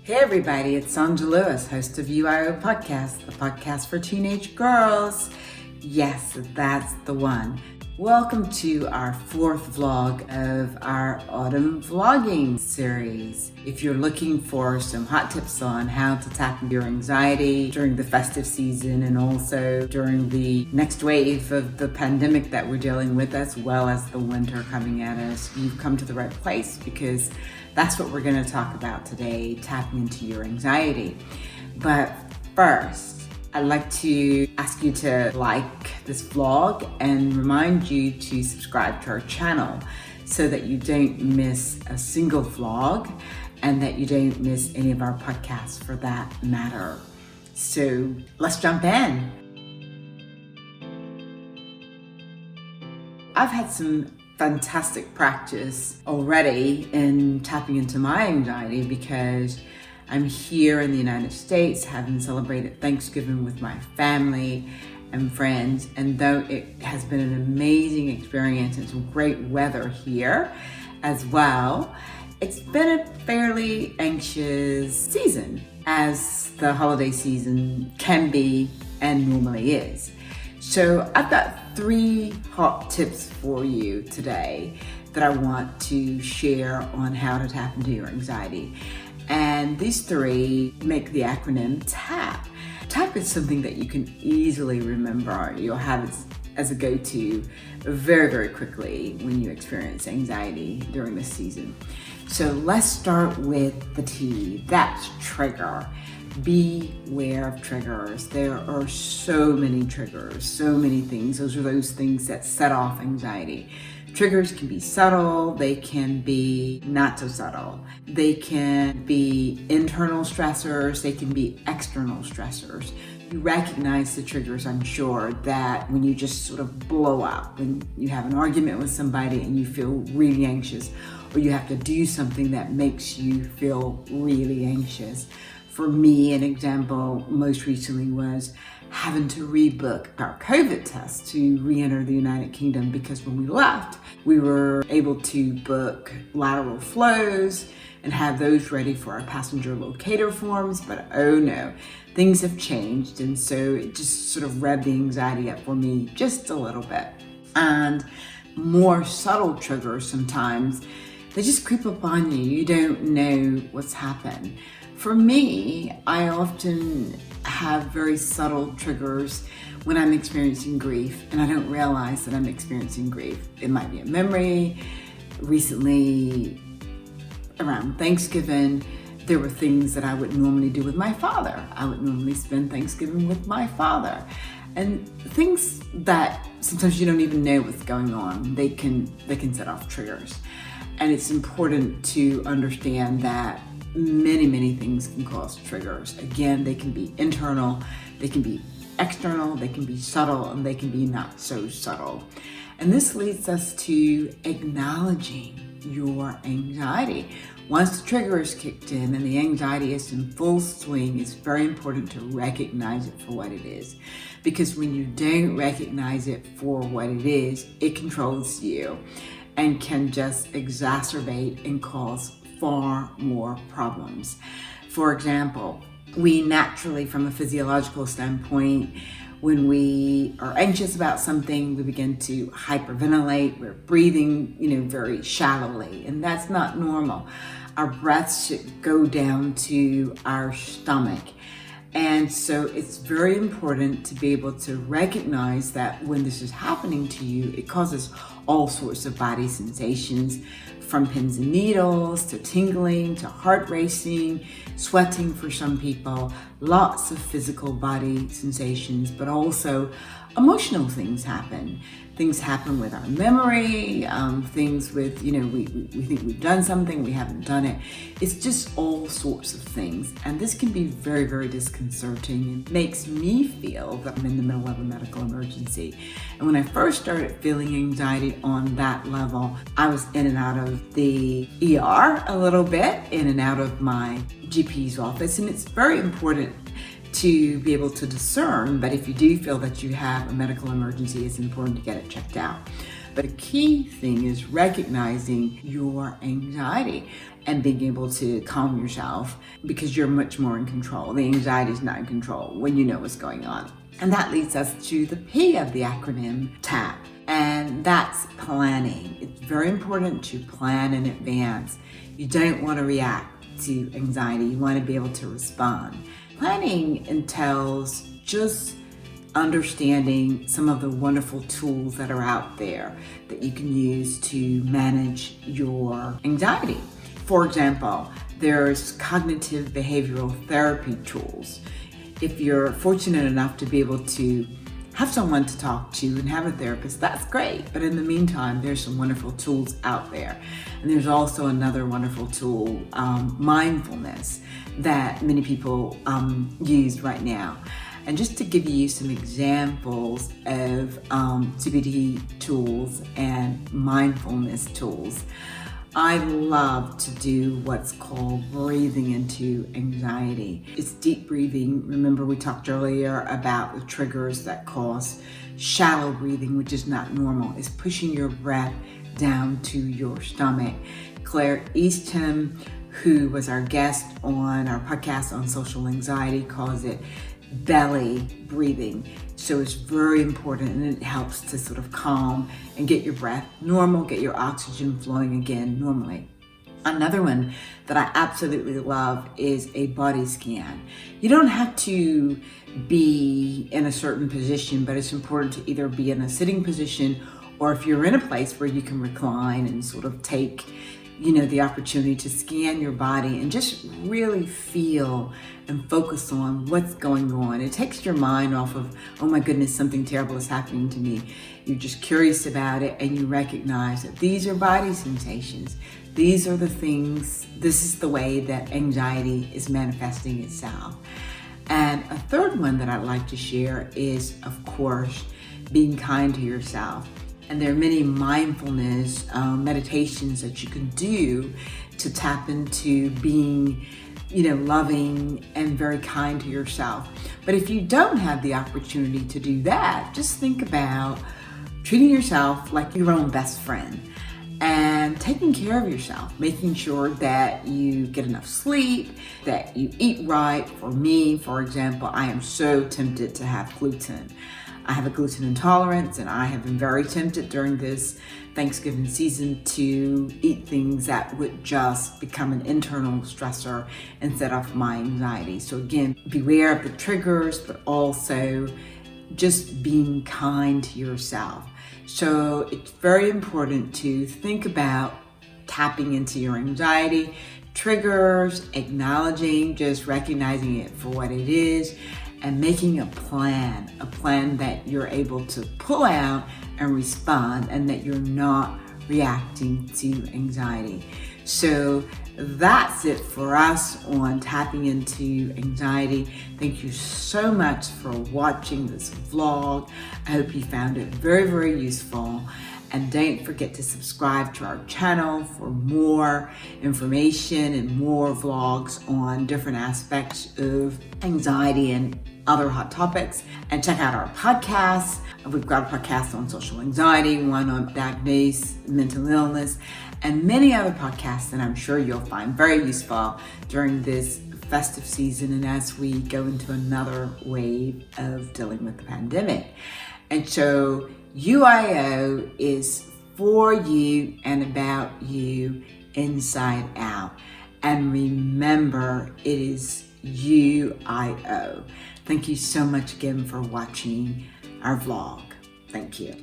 Hey everybody, it's Sonja Lewis, host of UIO Podcast, the podcast for teenage girls. Yes, that's the one. Welcome to our fourth vlog of our autumn vlogging series. If you're looking for some hot tips on how to tackle your anxiety during the festive season and also during the next wave of the pandemic that we're dealing with, as well as the winter coming at us, you've come to the right place because that's what we're going to talk about today, tapping into your anxiety. But first, I'd like to ask you to like this vlog and remind you to subscribe to our channel so that you don't miss a single vlog and that you don't miss any of our podcasts for that matter. So let's jump in. I've had some fantastic practice already in tapping into my anxiety because I'm here in the United States having celebrated Thanksgiving with my family and friends, and though it has been an amazing experience and some great weather here as well, it's been a fairly anxious season, as the holiday season can be and normally is. So I've got 3 hot tips for you today that I want to share on how to tap into your anxiety. And these 3 make the acronym TAP. TAP is something that you can easily remember. You'll have it as a go-to very, very quickly when you experience anxiety during this season. So let's start with the T. That's trigger. Beware of triggers. There are so many triggers, so many things. Those are those things that set off anxiety. Triggers can be subtle, they can be not so subtle. They can be internal stressors, they can be external stressors. You recognize the triggers, I'm sure, that when you just sort of blow up, when you have an argument with somebody and you feel really anxious, or you have to do something that makes you feel really anxious. For me, an example most recently was having to rebook our COVID test to re-enter the United Kingdom because when we left, we were able to book lateral flows and have those ready for our passenger locator forms, but oh no, things have changed, and so it just sort of revved the anxiety up for me just a little bit. And more subtle triggers sometimes, they just creep up on you. You don't know what's happened. For me, I often have very subtle triggers when I'm experiencing grief and I don't realize that I'm experiencing grief. It might be a memory. Recently, around Thanksgiving, there were things that I would normally do with my father. I would normally spend Thanksgiving with my father. And things that sometimes you don't even know what's going on, they can set off triggers. And it's important to understand that many things can cause triggers. Again, they can be internal, they can be external, they can be subtle, and they can be not so subtle. And this leads us to acknowledging your anxiety. Once the trigger is kicked in and the anxiety is in full swing, it's very important to recognize it for what it is. Because when you don't recognize it for what it is, it controls you and can just exacerbate and cause far more problems. For example, we naturally, from a physiological standpoint, when we are anxious about something, we begin to hyperventilate. We're breathing, very shallowly, and that's not normal. Our breaths should go down to our stomach. And so it's very important to be able to recognize that when this is happening to you, it causes all sorts of body sensations, from pins and needles to tingling to heart racing, sweating for some people, lots of physical body sensations, but also emotional things happen. Things happen with our memory, things with, we think we've done something, we haven't done it. It's just all sorts of things. And this can be very, very disconcerting and makes me feel that I'm in the middle of a medical emergency. And when I first started feeling anxiety on that level, I was in and out of the ER a little bit, in and out of my GP's office. And it's very important to be able to discern, but if you do feel that you have a medical emergency, it's important to get it checked out. But the key thing is recognizing your anxiety and being able to calm yourself, because you're much more in control. The anxiety is not in control when you know what's going on. And that leads us to the P of the acronym TAP, and that's planning. It's very important to plan in advance. You don't want to react to anxiety. You want to be able to respond. Planning entails just understanding some of the wonderful tools that are out there that you can use to manage your anxiety. For example, there's cognitive behavioral therapy tools. If you're fortunate enough to be able to have someone to talk to and have a therapist, that's great. But in the meantime, there's some wonderful tools out there. And there's also another wonderful tool, mindfulness, that many people use right now. And just to give you some examples of CBT tools and mindfulness tools, I love to do what's called breathing into anxiety. It's deep breathing. Remember, we talked earlier about the triggers that cause shallow breathing, which is not normal. It's pushing your breath down to your stomach. Claire Eastham, who was our guest on our podcast on social anxiety, calls it belly breathing. So it's very important, and it helps to sort of calm and get your breath normal, get your oxygen flowing again normally. Another one that I absolutely love is a body scan. You don't have to be in a certain position, but it's important to either be in a sitting position, or if you're in a place where you can recline and sort of take the opportunity to scan your body and just really feel and focus on what's going on. It takes your mind off of, oh my goodness, something terrible is happening to me. You're just curious about it, and you recognize that these are body sensations. These are the things, this is the way that anxiety is manifesting itself. And a third one that I'd like to share is, of course, being kind to yourself. And there are many mindfulness meditations that you can do to tap into being, loving and very kind to yourself. But if you don't have the opportunity to do that, just think about treating yourself like your own best friend and taking care of yourself, making sure that you get enough sleep, that you eat right. For me, for example, I am so tempted to have gluten. I have a gluten intolerance, and I have been very tempted during this Thanksgiving season to eat things that would just become an internal stressor and set off my anxiety. So again, beware of the triggers, but also just being kind to yourself. So it's very important to think about tapping into your anxiety, triggers, acknowledging, just recognizing it for what it is, and making a plan that you're able to pull out and respond, and that you're not reacting to anxiety. So that's it for us on tapping into anxiety. Thank you so much for watching this vlog. I hope you found it very, very useful. And don't forget to subscribe to our channel for more information and more vlogs on different aspects of anxiety and other hot topics. And check out our podcasts. We've got a podcast on social anxiety, one on diagnosed mental illness, and many other podcasts that I'm sure you'll find very useful during this festive season and as we go into another wave of dealing with the pandemic. And so UIO is for you and about you, inside out. And remember, it is UIO. Thank you so much again for watching our vlog. Thank you.